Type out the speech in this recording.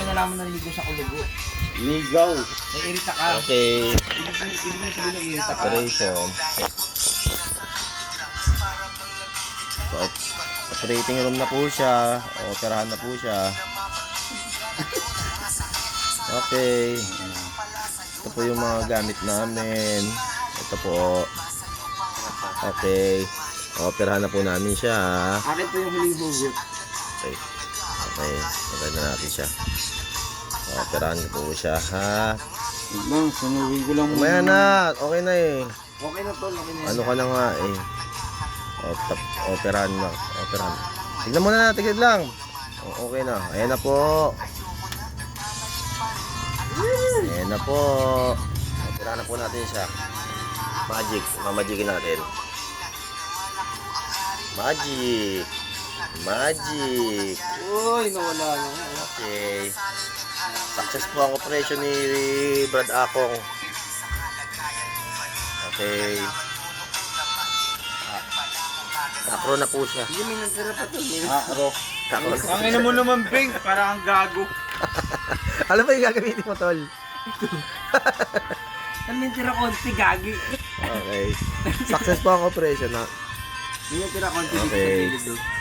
na naman naligo sa kulugo. Ligaw. Naiirita ka. Okay. Ibig mo sabihin naiirita ka. Operation. So, operating room na po siya. Operahan na po siya. Okay. Ito po yung mga gamit namin. Ito po. Okay. Operahan na po namin siya. Akin po yung huling hugot. Okay. Okay. Okay na natin siya. Operahan ko po siya, ha? Bang, sunugin ko lang Umaya na. Okay na eh. Okay na tol, okay na yan. Ano ka na nga eh. Operahan na. Operahan. Tignan mo na. Tignan lang. Okay na. Ayan na po. Ayan na po. Operahan na po natin siya. Magic. Mamagicin natin. Magic. Magic. Uy, nawala na. Okay. Success po ang operation ni Brad Akong. Okay. Kakro na po siya. Hindi, may natira pa tol. Akro. Kakro na po Ang siya. ina mo naman, Pink. Parang ang gago. Ano ba yung gagamitin mo, Tol? Tal, may tira konti, gagi. Okay. Success po ang operation, ha? May natira konti dito sa Okay. gilid.